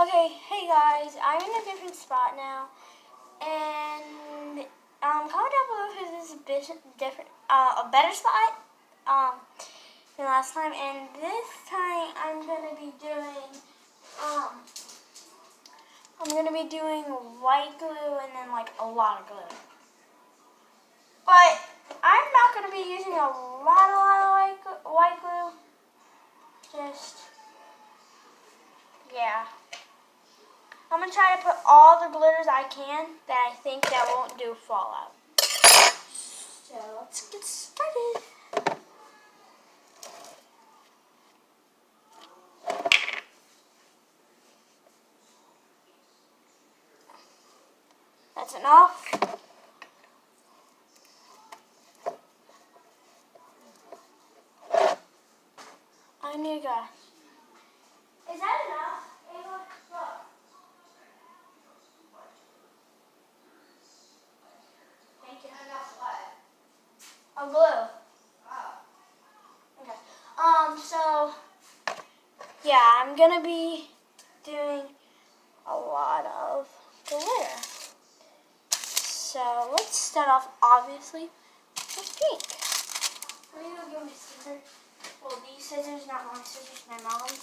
Okay, hey guys, I'm in a different spot now, and comment down below if this is a bit different, a better spot than last time. And this time I'm gonna be doing white glue and then like a lot of glue. But I'm not gonna be using a lot of white glue. Just yeah. I'm going to try to put all the glitters I can that I think that won't do fallout. So let's get started. That's enough. I need to go. Is that enough, Ava? Look. Thank you. Enough what? Oh, glue. Oh. Okay. So, yeah, I'm going to be doing a lot of glitter. So, let's start off, obviously, with pink. Let me go get my scissors. Well, these scissors, not my scissors, my mom's.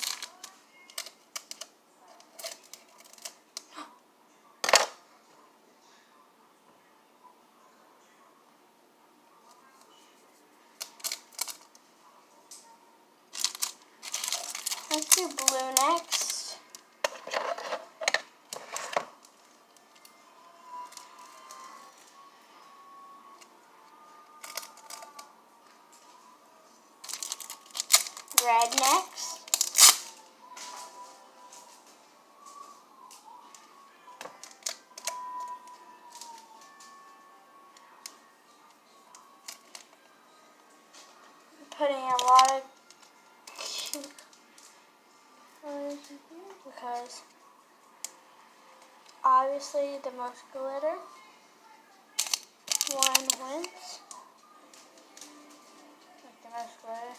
Let's do blue next. Red next. Putting a lot of cute colors in here because obviously the most glitter one wins. Like the most glitter.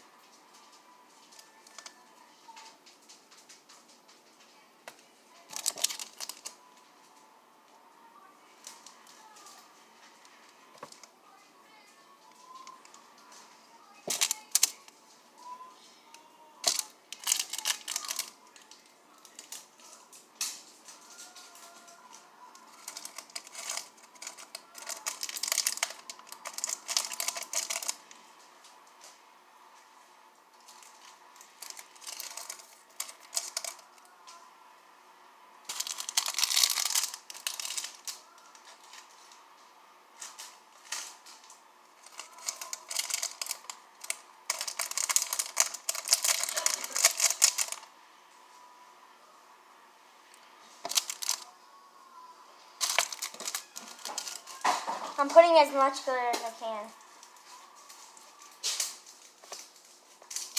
I'm putting as much glitter as I can.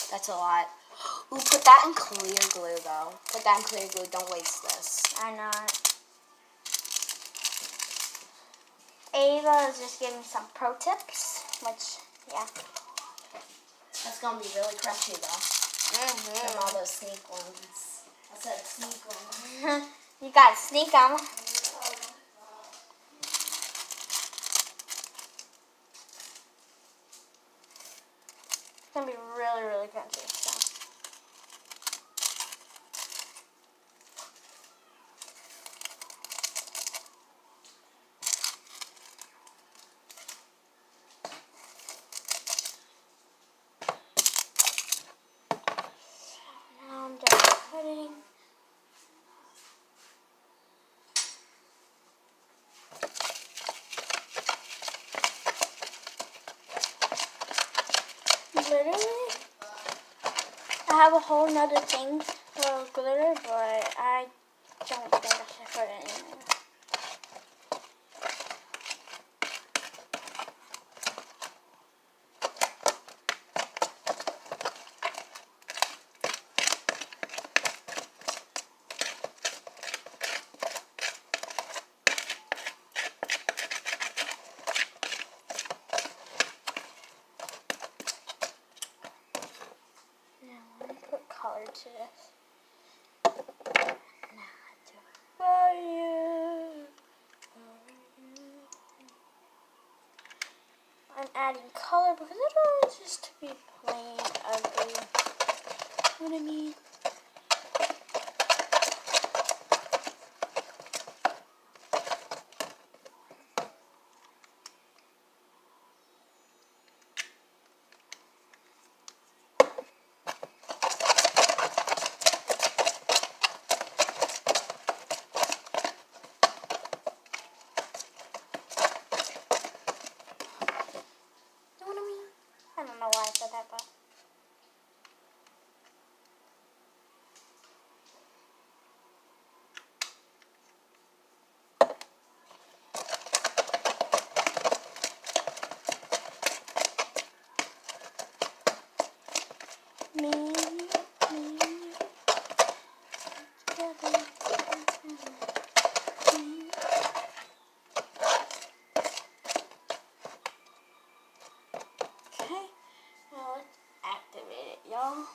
That's a lot. Ooh, put that in clear glue, though. Put that in clear glue. Don't waste this. I'm not. Ava is just giving some pro tips, which, yeah. That's going to be really crunchy, though. From all those sneak ones. I said sneak ones. You gotta sneak them. It's gonna be really, really crunchy. So. Now I'm just putting. Literally, I have a whole nother thing for glitter, but I don't think I should put it in there. Now let me put color to this. Now adding color because I don't want this to be plain ugly. You know what I mean? I don't know why I said that, but me. Okay, now let's activate it, y'all.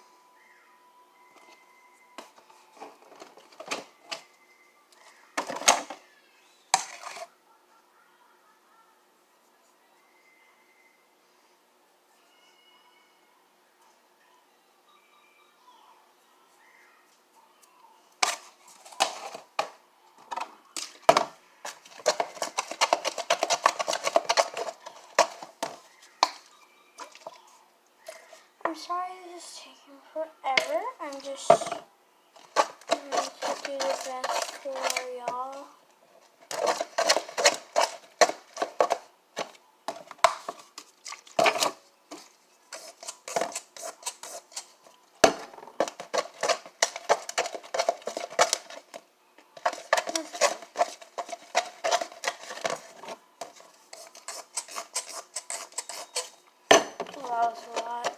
I'm sorry this is taking forever. I'm just going to do the best for y'all. That was a lot.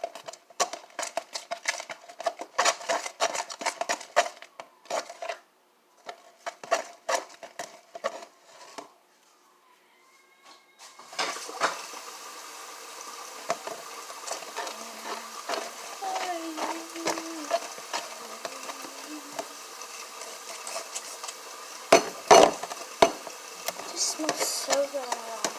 It just smells so good on my own.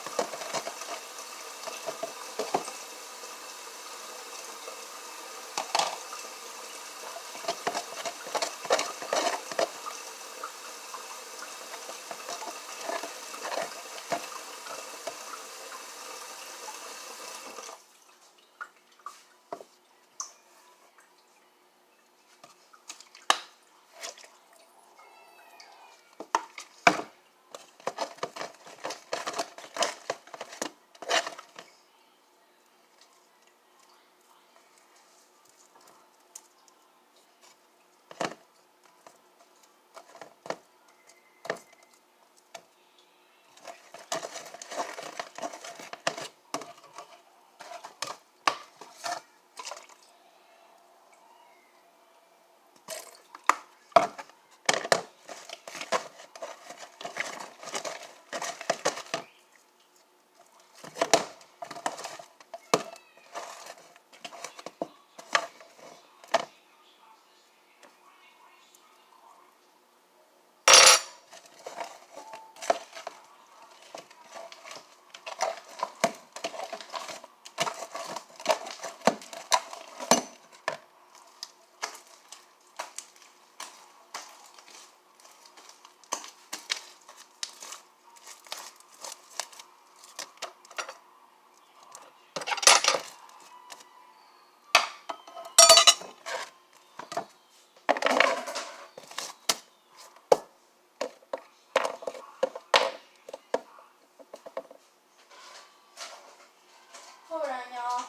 Hold on, y'all.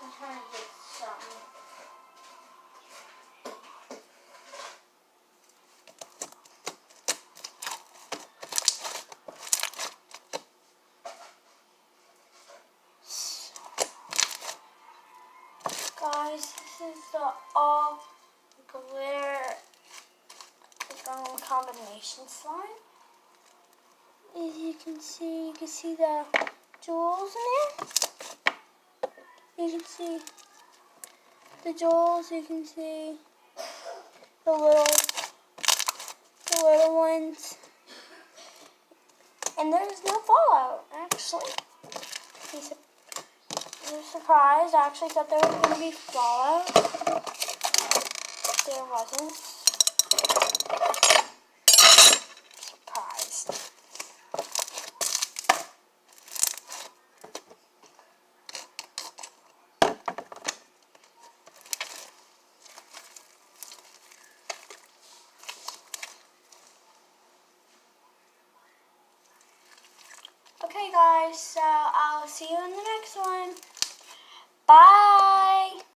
I'm trying to get something. Guys, this is the all glitter combination slime. As you can see the jewels in there. You can see the jewels. You can see the little ones. And there's no fallout, actually. was surprised. I actually thought there was going to be fallout. There wasn't. Surprised. Okay guys, so I'll see you in the next one. Bye!